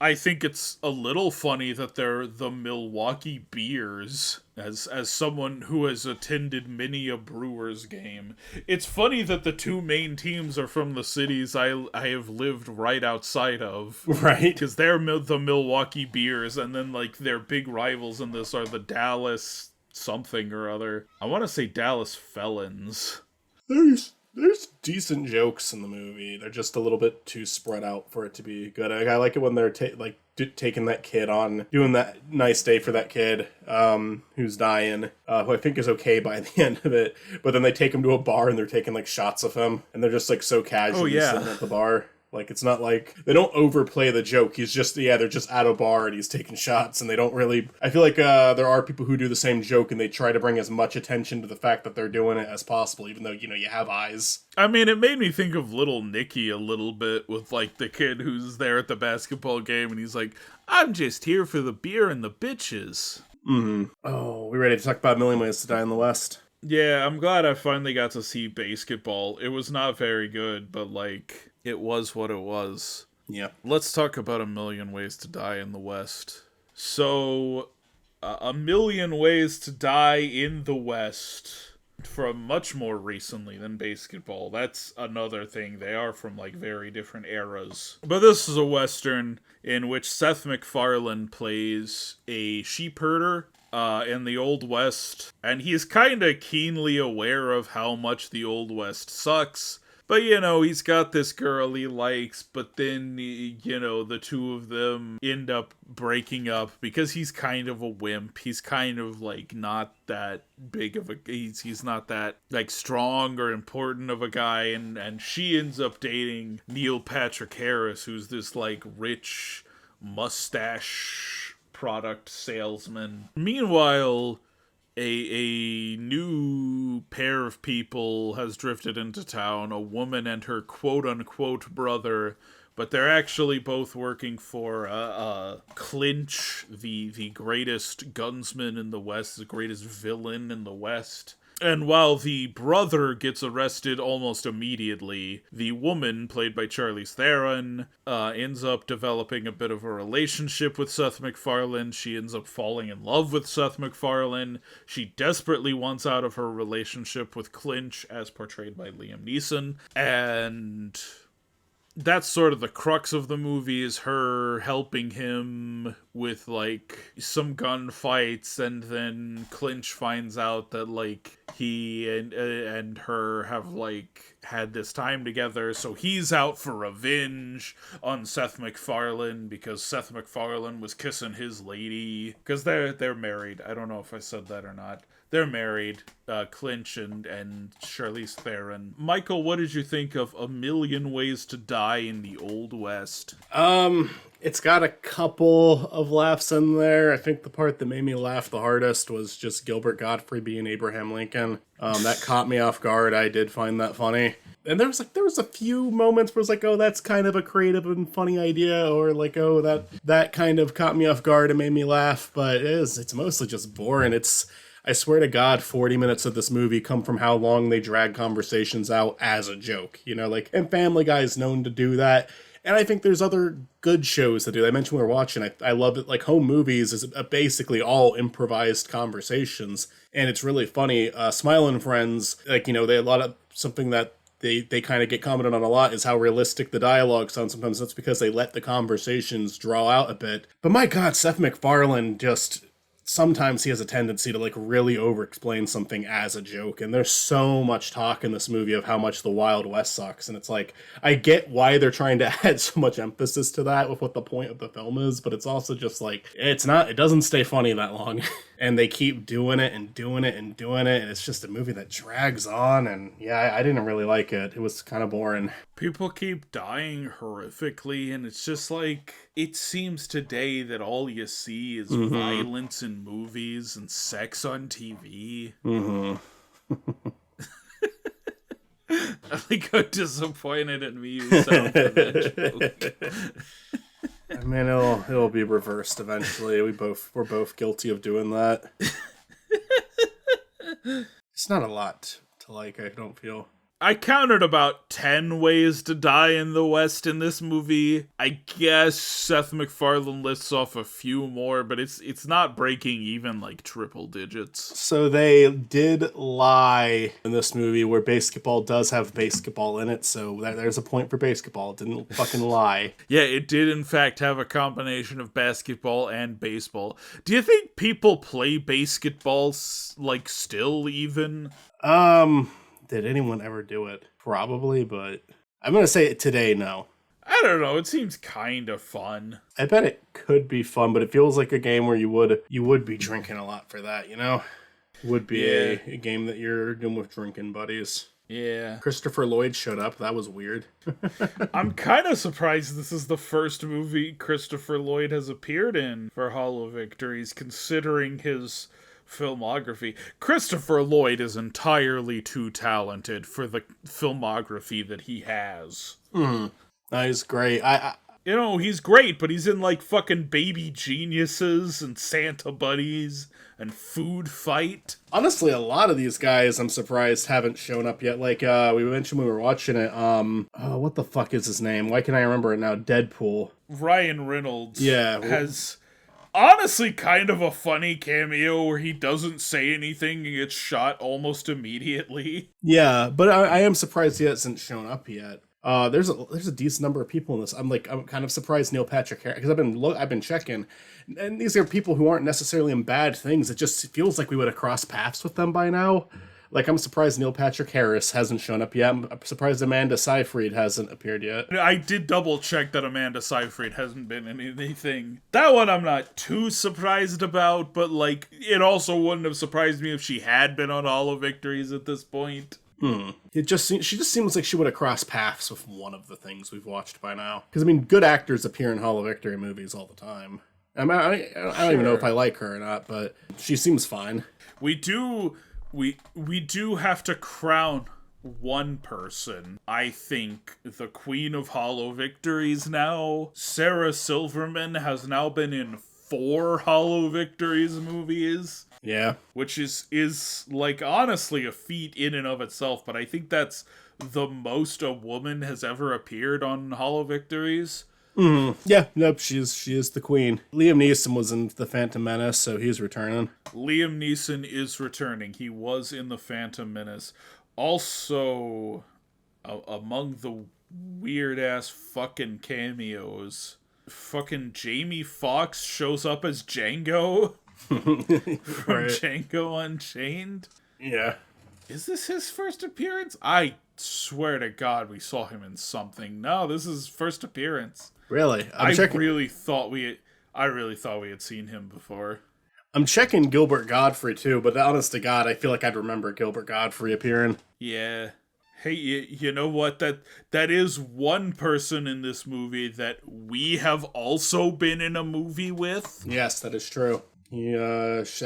I think it's a little funny that they're the Milwaukee Beers, as someone who has attended many a Brewers game. It's funny that the two main teams are from the cities I have lived right outside of. Right. Because they're the Milwaukee Beers, and then, like, their big rivals in this are the Dallas something or other. I want to say Dallas Felons. There's decent jokes in the movie. They're just a little bit too spread out for it to be good. I like it when they're taking that kid on, doing that nice day for that kid who's dying, who I think is okay by the end of it. But then they take him to a bar and they're taking like shots of him, and they're just like so casually sitting at the bar. Like, it's not like they don't overplay the joke. He's just, they're just at a bar and he's taking shots, and they don't really. I feel like there are people who do the same joke and they try to bring as much attention to the fact that they're doing it as possible, even though, you have eyes. I mean, it made me think of Little Nicky a little bit with, like, the kid who's there at the basketball game and he's like, I'm just here for the beer and the bitches. Mm-hmm. Oh, we ready to talk about A Million Ways to Die in the West? Yeah, I'm glad I finally got to see BASEketball. It was not very good, but, like, it was what it was. Yeah. Let's talk about A Million Ways to Die in the West. So, A Million Ways to Die in the West, from much more recently than BASEketball. That's another thing. They are from, like, very different eras. But this is a Western in which Seth MacFarlane plays a sheep herder in the Old West, and he's kind of keenly aware of how much the Old West sucks. But, he's got this girl he likes, but then, the two of them end up breaking up because he's kind of a wimp. He's kind of, like, not that big of a... He's not that, like, strong or important of a guy, and she ends up dating Neil Patrick Harris, who's this, like, rich mustache product salesman. Meanwhile, a new pair of people has drifted into town, a woman and her quote-unquote brother, but they're actually both working for Clinch, the greatest gunsman in the West, the greatest villain in the West. And while the brother gets arrested almost immediately, the woman, played by Charlize Theron, ends up developing a bit of a relationship with Seth MacFarlane. She ends up falling in love with Seth MacFarlane. She desperately wants out of her relationship with Clinch, as portrayed by Liam Neeson. And that's sort of the crux of the movie, is her helping him with, like, some gunfights, and then Clinch finds out that, like, he and her have, like, had this time together, so he's out for revenge on Seth MacFarlane because Seth MacFarlane was kissing his lady, because they're married. I don't know if I said that or not. They're married, Clinch and Charlize Theron. Michael, what did you think of A Million Ways to Die in the Old West? It's got a couple of laughs in there. I think the part that made me laugh the hardest was just Gilbert Gottfried being Abraham Lincoln. That caught me off guard. I did find that funny. And there was a few moments where it's like, oh, that's kind of a creative and funny idea, or like, oh, that kind of caught me off guard and made me laugh. But it's mostly just boring. I swear to God, 40 minutes of this movie come from how long they drag conversations out as a joke. And Family Guy is known to do that. And I think there's other good shows that do. I mentioned we were watching. I love it. Like, Home Movies is basically all improvised conversations. And it's really funny. Smile and Friends, they a lot of something that they kind of get commented on a lot is how realistic the dialogue sounds sometimes. That's because they let the conversations draw out a bit. But my God, Seth MacFarlane sometimes he has a tendency to, like, really over-explain something as a joke, and there's so much talk in this movie of how much the Wild West sucks, and it's like, I get why they're trying to add so much emphasis to that with what the point of the film is, but it's also just like, it doesn't stay funny that long, and they keep doing it and doing it and doing it, and it's just a movie that drags on, and yeah, I didn't really like it. It was kind of boring. People keep dying horrifically, and it's just like, it seems today that all you see is violence in movies and sex on TV. I think how disappointed in me you sound for that joke. I mean, it'll be reversed eventually. We're both guilty of doing that. It's not a lot to like, I don't feel. I counted about 10 ways to die in the West in this movie. I guess Seth MacFarlane lists off a few more, but it's not breaking even like triple digits. So they did lie in this movie where BASEketball does have BASEketball in it, so there's a point for BASEketball. It didn't fucking lie. Yeah, it did in fact have a combination of basketball and baseball. Do you think people play BASEketball, like, still even? Did anyone ever do it? Probably, but I'm going to say it today, no. I don't know. It seems kind of fun. I bet it could be fun, but it feels like a game where you would be drinking a lot for that, you know? Would be a game that you're doing with drinking buddies. Yeah. Christopher Lloyd showed up. That was weird. I'm kind of surprised this is the first movie Christopher Lloyd has appeared in for Hollow Victories, considering his filmography. Christopher Lloyd is entirely too talented for the filmography that he has. That is great. You know, he's great, but he's in like fucking Baby Geniuses and Santa Buddies and Food Fight. Honestly, a lot of these guys, I'm surprised, haven't shown up yet. Like, we mentioned when we were watching it, what the fuck is his name? Why can I remember it now? Deadpool. Ryan Reynolds has honestly kind of a funny cameo where he doesn't say anything and gets shot almost immediately. Yeah, but I am surprised he hasn't shown up yet. There's a decent number of people in this. I'm kind of surprised Neil Patrick Harris, because I've been checking, and these are people who aren't necessarily in bad things. It just feels like we would have crossed paths with them by now. Like, I'm surprised Neil Patrick Harris hasn't shown up yet. I'm surprised Amanda Seyfried hasn't appeared yet. I did double check that Amanda Seyfried hasn't been in anything. That one I'm not too surprised about, but like, it also wouldn't have surprised me if she had been on Hollow Victories at this point. She just seems like she would have crossed paths with one of the things we've watched by now. Because, I mean, good actors appear in Hollow Victory movies all the time. I don't even know if I like her or not, but she seems fine. We do have to crown one person. I think the Queen of Hollow Victories now. Sarah Silverman has now been in 4 Hollow Victories movies. Yeah. Which is like honestly a feat in and of itself, but I think that's the most a woman has ever appeared on Hollow Victories. Yeah, nope, she is the queen. Liam Neeson was in The Phantom Menace, so he's returning. Liam Neeson is returning. He was in The Phantom Menace. Also, among the weird-ass fucking cameos, fucking Jamie Foxx shows up as Django from Django Unchained. Yeah. Is this his first appearance? I swear to God we saw him in something. No, this is his first appearance. Really? I really thought we had seen him before. I'm checking Gilbert Godfrey too, but honest to God, I feel like I'd remember Gilbert Godfrey appearing. Yeah. Hey, you know what? That is one person in this movie that we have also been in a movie with. Yes, that is true. It's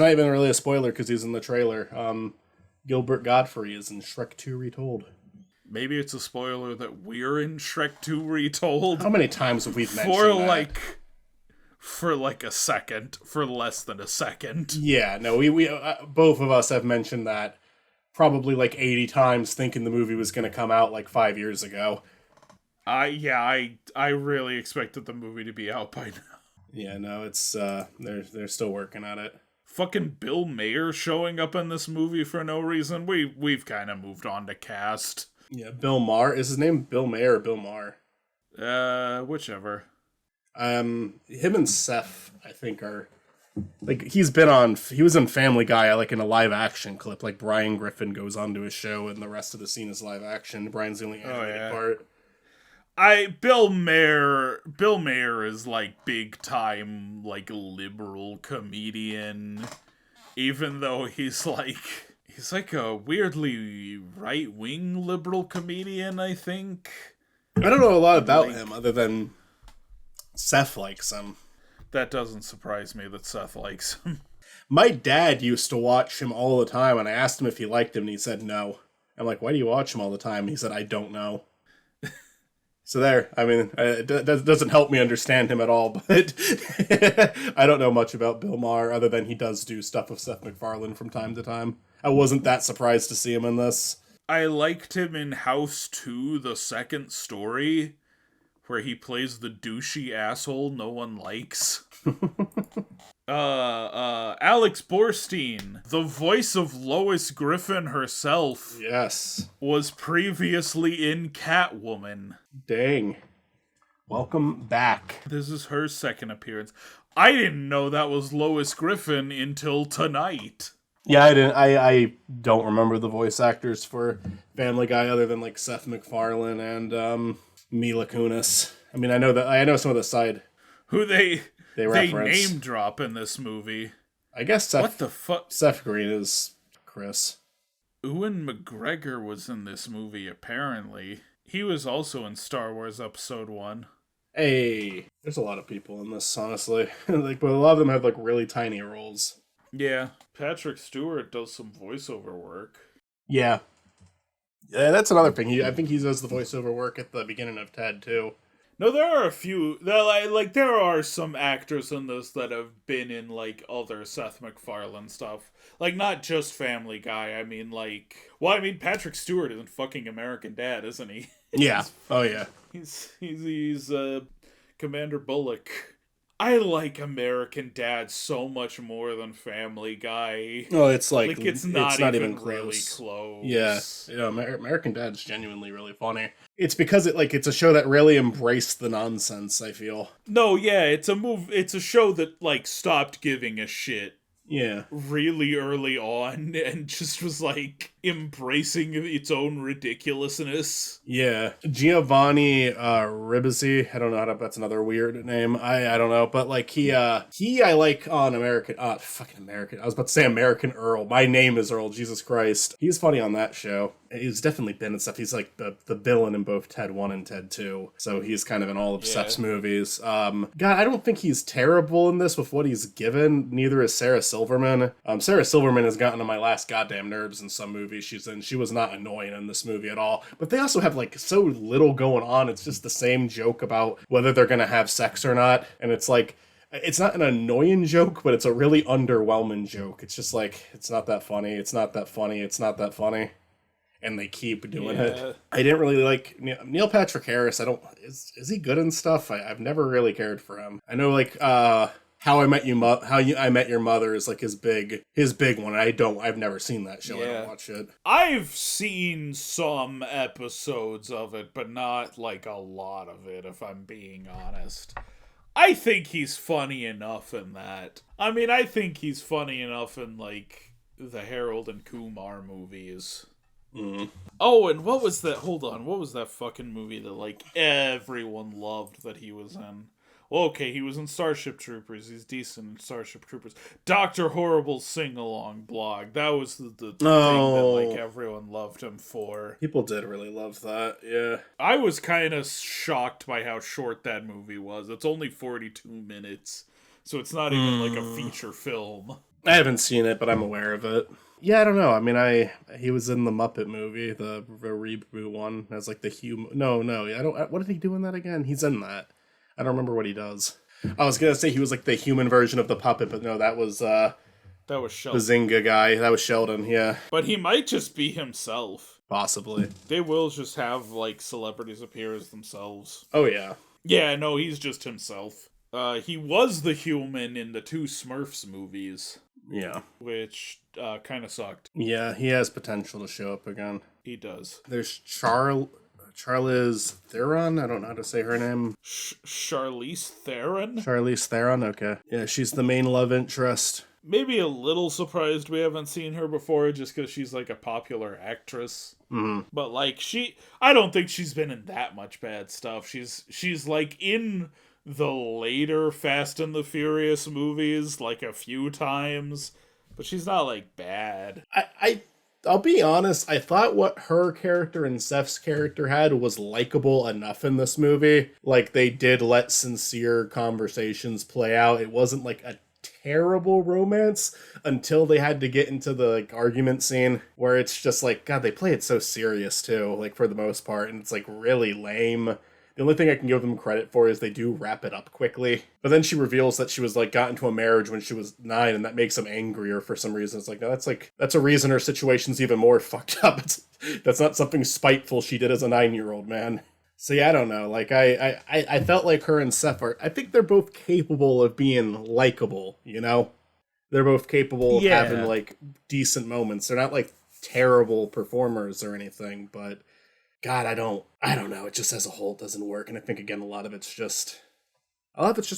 not even really a spoiler because he's in the trailer. Gilbert Godfrey is in Shrek 2 Retold. Maybe it's a spoiler that we're in Shrek 2 Retold. How many times have we mentioned that? For a second. For less than a second. Yeah, no, we both of us have mentioned that probably like 80 times, thinking the movie was going to come out like 5 years ago. I really expected the movie to be out by now. Yeah, no, it's they're still working on it. Fucking Bill Maher showing up in this movie for no reason. We've kind of moved on to cast. Yeah, Bill Maher. Is his name Bill Maher or Bill Maher? Whichever. Him and Seth, I think, are like he was in Family Guy, like in a live action clip. Like Brian Griffin goes onto his show, and the rest of the scene is live action. Brian's the only animated part. Bill Maher is like big time like liberal comedian, even though he's like a weirdly right wing liberal comedian. I think I don't know a lot about him other than Seth likes him. That doesn't surprise me that Seth likes him. My dad used to watch him all the time, and I asked him if he liked him, and he said no. I'm like, why do you watch him all the time? And he said, I don't know. So there, I mean, it doesn't help me understand him at all, but I don't know much about Bill Maher other than he does do stuff with Seth MacFarlane from time to time. I wasn't that surprised to see him in this. I liked him in House 2, the second story, where he plays the douchey asshole no one likes. Alex Borstein, the voice of Lois Griffin herself, yes, was previously in Catwoman. Dang. Welcome back. This is her second appearance. I didn't know that was Lois Griffin until tonight. Yeah, I don't remember the voice actors for Family Guy other than like Seth MacFarlane and Mila Kunis. I mean, I know some of the side Who they reference. name drop in this movie. I guess What the fuck? Seth Green is Chris. Ewan McGregor was in this movie, apparently. He was also in Star Wars Episode 1. Hey, there's a lot of people in this, honestly. Like, but a lot of them have like really tiny roles. Yeah. Patrick Stewart does some voiceover work. Yeah. Yeah, that's another thing. I think he does the voiceover work at the beginning of Ted, too. No, there are a few. There are some actors in this that have been in, like, other Seth MacFarlane stuff. Like, not just Family Guy. I mean, Patrick Stewart is in fucking American Dad, isn't he? Yeah. Oh, yeah. He's Commander Bullock. I like American Dad so much more than Family Guy. Oh, it's like it's not even close. really close. Yeah, American Dad's genuinely really funny. It's because it's a show that really embraced the nonsense, I feel. No, yeah, it's a show that like stopped giving a shit. Yeah. Really early on and just was like embracing its own ridiculousness. Yeah. Giovanni Ribisi, I don't know that's another weird name. I don't know, but like he I like on fucking American. I was about to say American Earl. My name is Earl, Jesus Christ. He's funny on that show. He's definitely been in stuff. He's like the villain in both Ted 1 and Ted 2. So he's kind of in all of Seth's movies. God, I don't think he's terrible in this with what he's given. Neither is Sarah Silverman. Sarah Silverman has gotten on my last goddamn nerves in some movies she's in. She was not annoying in this movie at all. But they also have like so little going on. It's just the same joke about whether they're gonna have sex or not. And it's like, it's not an annoying joke, but it's a really underwhelming joke. It's just like, it's not that funny. It's not that funny. It's not that funny. And they keep doing it. I didn't really like Neil Patrick Harris. Is he good and stuff? I've never really cared for him. I know like How I Met Your Mother is like his big one. I've never seen that show. I don't watch it. I've seen some episodes of it, but not like a lot of it, if I'm being honest. I think he's funny enough in that. I mean, I think he's funny enough in like the Harold and Kumar movies. Mm. Oh, and what was that? Hold on. What was that fucking movie that, like, everyone loved that he was in? Well, okay, he was in Starship Troopers. He's decent in Starship Troopers. Dr. Horrible's sing-along blog. That was the thing that, like, everyone loved him for. People did really love that, yeah. I was kind of shocked by how short that movie was. It's only 42 minutes, so it's not even, like, a feature film. I haven't seen it, but I'm aware of it. Yeah, I don't know. I mean, he was in the Muppet movie, the reboot one, as like the human. No, I don't. What did he do in that again? He's in that. I don't remember what he does. I was gonna say he was like the human version of the puppet, but no, that was Sheldon. The Zynga guy. That was Sheldon. Yeah, but he might just be himself. Possibly. They will just have like celebrities appear as themselves. Oh yeah. Yeah, no, he's just himself. He was the human in the two Smurfs movies. Yeah. Which kind of sucked. Yeah, he has potential to show up again. He does. There's Charlize Theron? I don't know how to say her name. Charlize Theron? Charlize Theron, okay. Yeah, she's the main love interest. Maybe a little surprised we haven't seen her before just because she's like a popular actress. Mm-hmm. But like I don't think she's been in that much bad stuff. She's like in the later Fast and the Furious movies like a few times, but she's not like bad. I'll be honest, I thought what her character and Seth's character had was likable enough in this movie. Like they did let sincere conversations play out. It wasn't like a terrible romance until they had to get into the like argument scene where it's just like, God, they play it so serious too, like for the most part, and it's like really lame. The only thing I can give them credit for is they do wrap it up quickly. But then she reveals that she was like got into a marriage when she was 9, and that makes him angrier for some reason. It's like, no, that's a reason her situation's even more fucked up. That's not something spiteful she did as a 9-year-old, man. So yeah, I don't know. Like I felt like her and Seth I think they're both capable of being likable, you know? They're both capable of having like decent moments. They're not like terrible performers or anything, but God, I don't know. It just as a whole, it doesn't work. And I think, again, a lot of it's just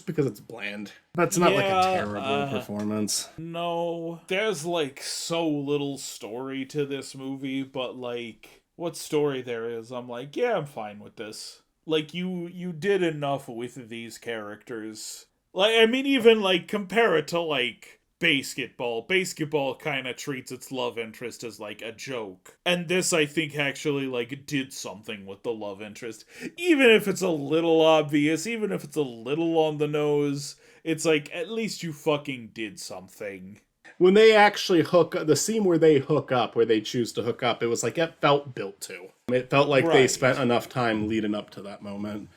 because it's bland. But it's not like a terrible performance. No. There's like so little story to this movie, but like what story there is, I'm like, yeah, I'm fine with this. Like, you did enough with these characters. Like, I mean, even, like, compare it to, like, BASEketball. BASEketball kind of treats its love interest as, like, a joke. And this, I think, actually, like, did something with the love interest. Even if it's a little obvious, even if it's a little on the nose, it's like, at least you fucking did something. When they actually the scene where they hook up, where they choose to hook up, it was like, it felt built to. It felt like they Right. spent enough time leading up to that moment.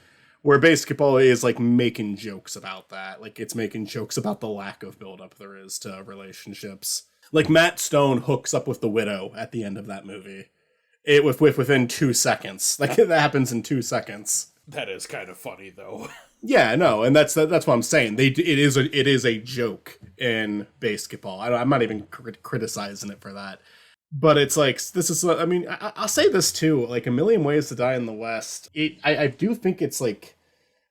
Where BASEketball is like making jokes about that. Like it's making jokes about the lack of buildup there is to relationships. Like Matt Stone hooks up with the widow at the end of that movie. It within 2 seconds. Like that happens in 2 seconds. That is kind of funny, though. Yeah, no, and that's what I'm saying. It is a joke in BASEketball. I'm not even criticizing it for that. But it's like, this is, I mean, I'll say this too, like A Million Ways to Die in the West, I do think it's like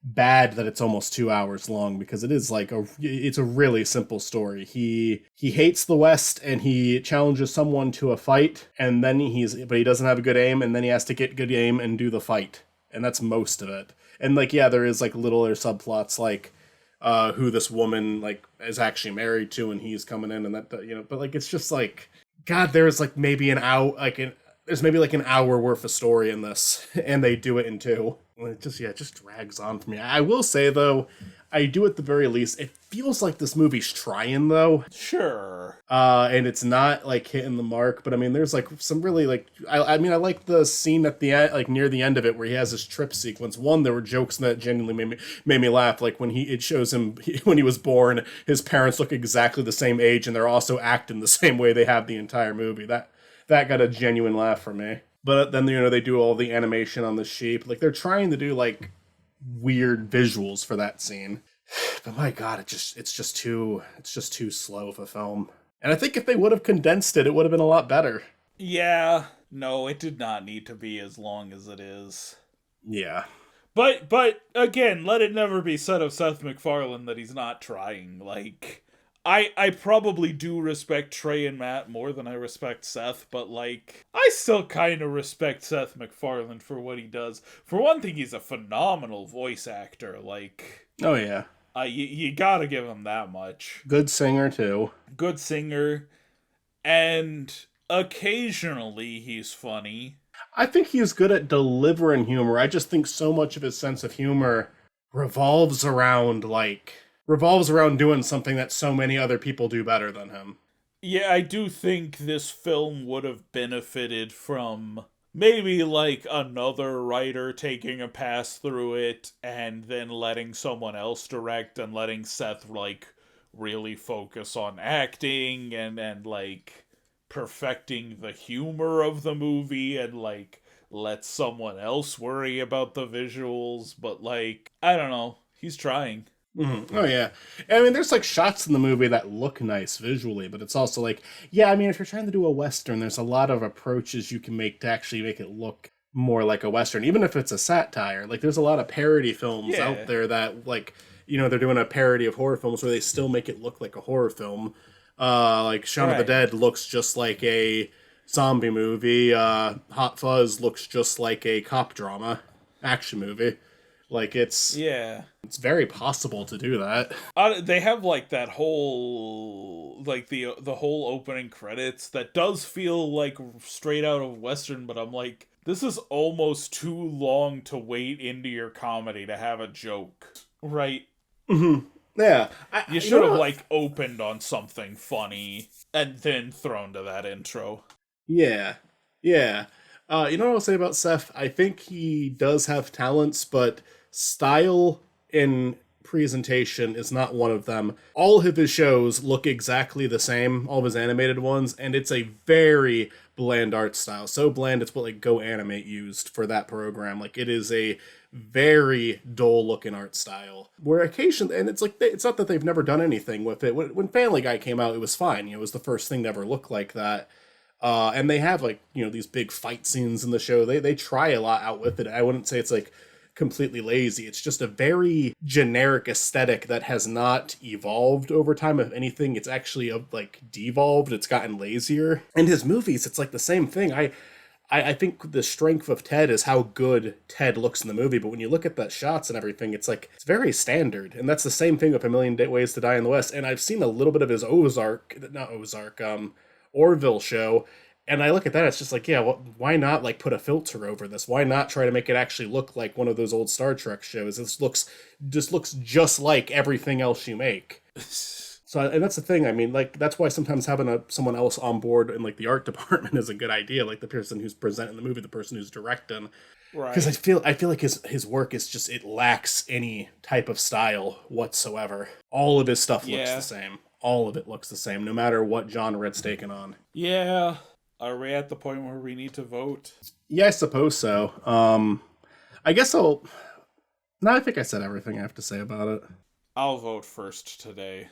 bad that it's almost 2 hours long, because it is like it's a really simple story. He hates the West and he challenges someone to a fight, and then but he doesn't have a good aim, and then he has to get good aim and do the fight. And that's most of it. And like, yeah, there is like littler subplots, like who this woman like is actually married to, and he's coming in, and that, but like, it's just like, God, there's like maybe there's maybe like an hour worth of story in this, and they do it in 2. It just drags on for me. I will say though, I do at the very least, it feels like this movie's trying though. Sure. And it's not like hitting the mark, but I mean, there's like some really like, I mean, I like the scene at the end, like near the end of it, where he has this trip sequence. One, there were jokes that genuinely made me laugh. Like when it shows him when he was born, his parents look exactly the same age, and they're also acting the same way they have the entire movie. That got a genuine laugh from me. But then, they do all the animation on the sheep. Like they're trying to do like weird visuals for that scene. But my God, it's just too slow of a film. And I think if they would have condensed it, it would have been a lot better. Yeah. No, it did not need to be as long as it is. Yeah. But again, let it never be said of Seth MacFarlane that he's not trying. Like, I probably do respect Trey and Matt more than I respect Seth, but like, I still kind of respect Seth MacFarlane for what he does. For one thing, he's a phenomenal voice actor. Like, oh yeah, you gotta give him that much. Good singer too. Good singer, and occasionally he's funny. I think he's good at delivering humor. I just think so much of his sense of humor revolves around doing something that so many other people do better than him. Yeah, I do think this film would have benefited from maybe like another writer taking a pass through it and then letting someone else direct, and letting Seth like really focus on acting and like perfecting the humor of the movie, and like let someone else worry about the visuals. But like, I don't know, he's trying. Mm-hmm. Oh yeah, I mean, there's like shots in the movie that look nice visually, but it's also like, yeah, I mean, if you're trying to do a Western, there's a lot of approaches you can make to actually make it look more like a Western, even if it's a satire. Like there's a lot of parody films out there that like, they're doing a parody of horror films where they still make it look like a horror film. Like Shaun of the Dead looks just like a zombie movie. Hot Fuzz looks just like a cop drama action movie. Like it's very possible to do that. They have like that whole like the whole opening credits that does feel like straight out of Western, but I'm like, this is almost too long to wait into your comedy to have a joke, right? Mm-hmm. Yeah, you should have like opened on something funny and then thrown to that intro. Yeah. You know what I'll say about Seth? I think he does have talents, but style in presentation is not one of them. All of his shows look exactly the same, all of his animated ones, and it's a very bland art style. So bland, it's what like Go Animate used for that program. Like it is a very dull looking art style. Where occasionally, and it's like, it's not that they've never done anything with it. When Family Guy came out, it was fine. It was the first thing to ever look like that. And they have like, these big fight scenes in the show. They try a lot out with it. I wouldn't say it's like completely lazy. It's just a very generic aesthetic that has not evolved over time. If anything, it's actually like devolved. It's gotten lazier. And his movies, it's like the same thing. I think the strength of Ted is how good Ted looks in the movie, but when you look at the shots and everything, it's like, it's very standard. And that's the same thing with A Million Ways to Die in the West. And I've seen a little bit of his Orville show. And I look at that, it's just like, yeah, well, why not like put a filter over this? Why not try to make it actually look like one of those old Star Trek shows? This looks just like everything else you make. So, and that's the thing. I mean, like, that's why sometimes having someone else on board in like the art department is a good idea. Like the person who's presenting the movie, the person who's directing. Right. Because I feel like his work is just, it lacks any type of style whatsoever. All of his stuff looks the same. All of it looks the same, no matter what genre it's taken on. Yeah. Are we at the point where we need to vote? Yeah, I suppose so. I guess I'll... No, I think I said everything I have to say about it. I'll vote first today.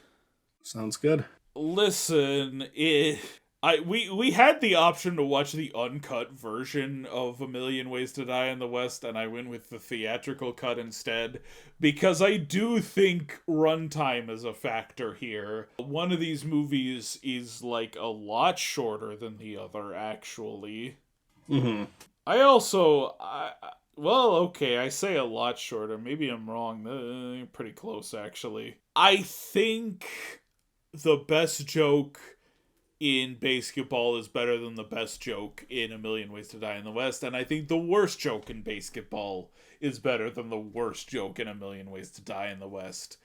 Sounds good. Listen, we had the option to watch the uncut version of A Million Ways to Die in the West, and I went with the theatrical cut instead, because I do think runtime is a factor here. One of these movies is, like, a lot shorter than the other, actually. Mm-hmm. Well, okay, I say a lot shorter. Maybe I'm wrong. Pretty close, actually. I think the best joke in BASEketball is better than the best joke in A Million Ways to Die in the West, and I think the worst joke in BASEketball is better than the worst joke in A Million Ways to Die in the West.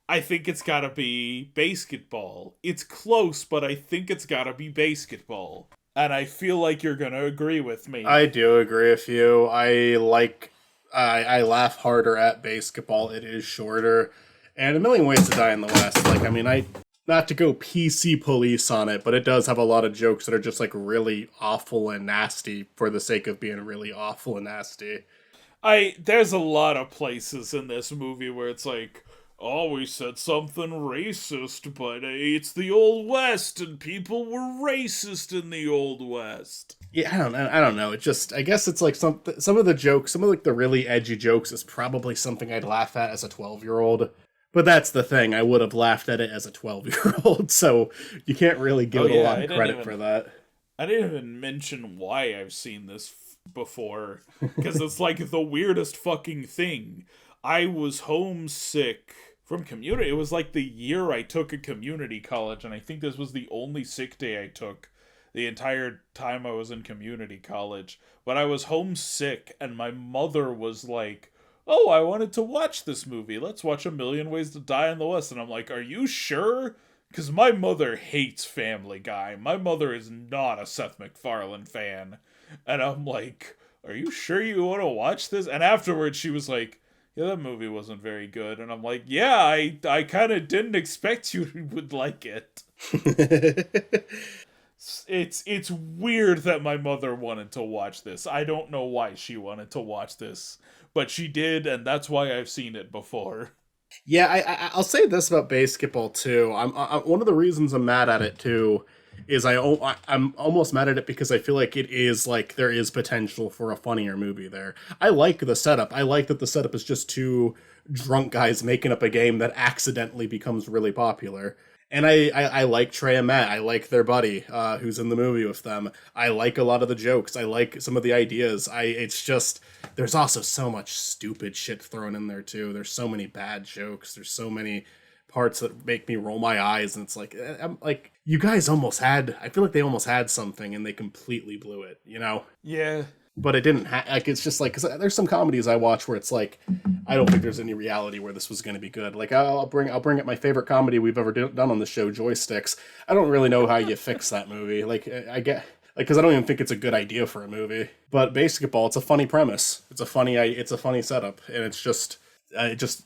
I think it's gotta be BASEketball. It's close, but I think it's gotta be BASEketball. And I feel like you're gonna agree with me. I do agree with you. I laugh harder at BASEketball. It is shorter. And A Million Ways to Die in the West, like, I mean, not to go PC police on it, but it does have a lot of jokes that are just, like, really awful and nasty for the sake of being really awful and nasty. There's a lot of places in this movie where it's like, oh, we said something racist, but it's the Old West, and people were racist in the Old West. Yeah, I don't know. It just, I guess it's like some of the jokes, some of like the really edgy jokes is probably something I'd laugh at as a 12-year-old. But that's the thing, I would have laughed at it as a 12-year-old, so you can't really give it a lot of credit for that. I didn't even mention why I've seen this before, because it's like the weirdest fucking thing. I was homesick from community. It was like the year I took a community college, and I think this was the only sick day I took the entire time I was in community college. But I was homesick, and my mother was like, oh, I wanted to watch this movie. Let's watch A Million Ways to Die in the West. And I'm like, are you sure? Because my mother hates Family Guy. My mother is not a Seth MacFarlane fan. And I'm like, are you sure you want to watch this? And afterwards she was like, yeah, that movie wasn't very good. And I'm like, yeah, I kind of didn't expect you would like it. It's weird that my mother wanted to watch this. I don't know why she wanted to watch this, but she did, and that's why I've seen it before. Yeah, I'll say this about BASEketball too. I'm one of the reasons I'm mad at it too is I'm almost mad at it because I feel like it is like there is potential for a funnier movie there. I like the setup. I like that the setup is just two drunk guys making up a game that accidentally becomes really popular. And I like Trey and Matt. I like their buddy, who's in the movie with them. I like a lot of the jokes. I like some of the ideas. It's just, there's also so much stupid shit thrown in there too. There's so many bad jokes. There's so many parts that make me roll my eyes. And it's like, I'm like, you guys almost had, I feel like they almost had something and they completely blew it, you know? Yeah. But it didn't like, it's just like, because there's some comedies I watch where it's like, I don't think there's any reality where this was going to be good. Like, I'll bring up my favorite comedy we've ever done on the show, Joysticks. I don't really know how you fix that movie. Like, I get, like, because I don't even think it's a good idea for a movie. But BASEketball, it's a funny premise. It's a funny setup, and it's just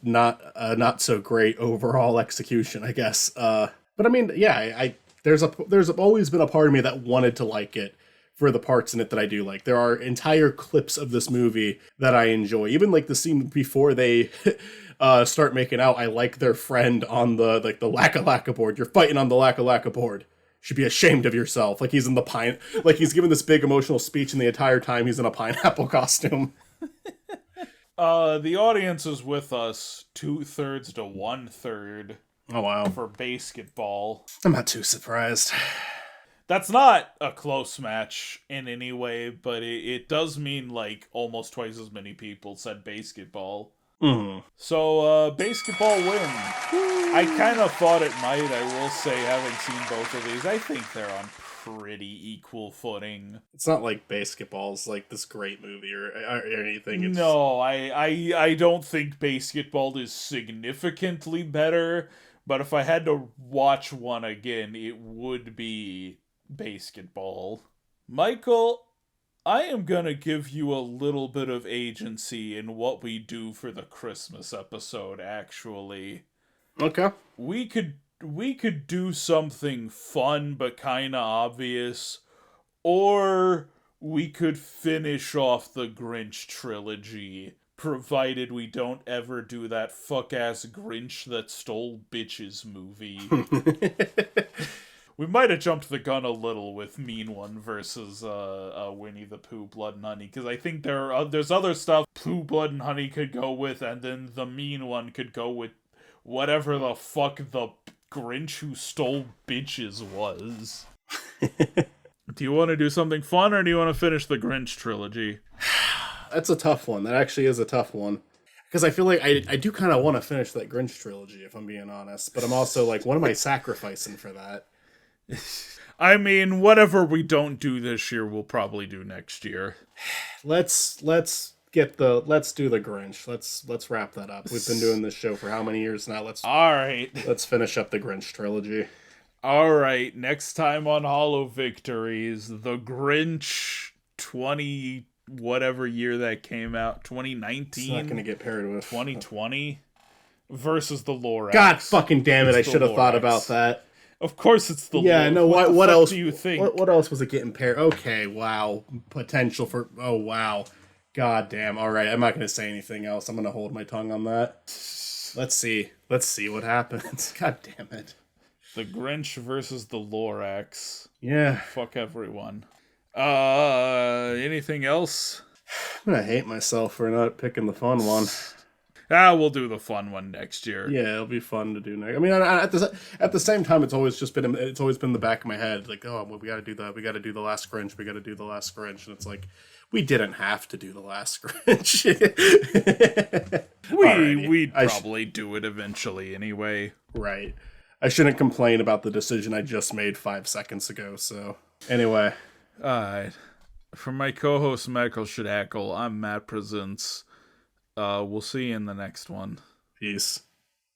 not so great overall execution, I guess. But I mean, yeah, there's always been a part of me that wanted to like it for the parts in it that I do like. There are entire clips of this movie that I enjoy. Even like the scene before they start making out, I like their friend on the laka-laka board. You're fighting on the laka-laka board. Should be ashamed of yourself. Like he's in like he's giving this big emotional speech and the entire time he's in a pineapple costume. The audience is with us 2/3 to 1/3. Oh wow. For BASEketball. I'm not too surprised. That's not a close match in any way, but it does mean like almost twice as many people said BASEketball. Mm-hmm. So, BASEketball win. I kind of thought it might, I will say, having seen both of these. I think they're on pretty equal footing. It's not like BASEketball's like this great movie or anything. It's No, I don't think BASEketball is significantly better, but if I had to watch one again, it would be BASEketball. Michael, I am gonna give you a little bit of agency in what we do for the Christmas episode, actually. okay. We could do something fun but kinda obvious, or we could finish off the Grinch trilogy, provided we don't ever do that fuck-ass Grinch that stole bitches movie. We might have jumped the gun a little with Mean One versus Winnie the Pooh, Blood and Honey, because I think there's other stuff Pooh, Blood and Honey could go with, and then the Mean One could go with whatever the fuck the Grinch who stole bitches was. Do you want to do something fun, or do you want to finish the Grinch trilogy? That's a tough one. That actually is a tough one. Because I feel like I do kind of want to finish that Grinch trilogy, if I'm being honest. But I'm also like, what am I sacrificing for that? I mean, whatever we don't do this year, we'll probably do next year. Let's do the Grinch. Let's wrap that up. We've been doing this show for how many years now? All right. Let's finish up the Grinch trilogy. All right. Next time on Hollow Victories, the Grinch 20 whatever year that came out, 2019. It's not going to get paired with 2020 versus the Lorax. God fucking damn it! I should have thought about that. Of course, it's the yeah. No, what else do you think? What else was it getting paired? Okay, wow, potential for wow, god damn. All right, I'm not gonna say anything else. I'm gonna hold my tongue on that. Let's see what happens. God damn it. The Grinch versus the Lorax. Yeah. Fuck everyone. Anything else? I'm gonna hate myself for not picking the fun one. We'll do the fun one next year. Yeah, it'll be fun to do next. I mean, at the same time, it's always been in the back of my head, like, oh, well, we got to do that. We got to do the last Grinch. We got to do the last Grinch, and it's like, we didn't have to do the last Grinch. We'd probably do it eventually anyway. Right. I shouldn't complain about the decision I just made 5 seconds ago. So anyway, for my co-host Makal Shadackle, I'm Matt Presents. We'll see you in the next one. Peace.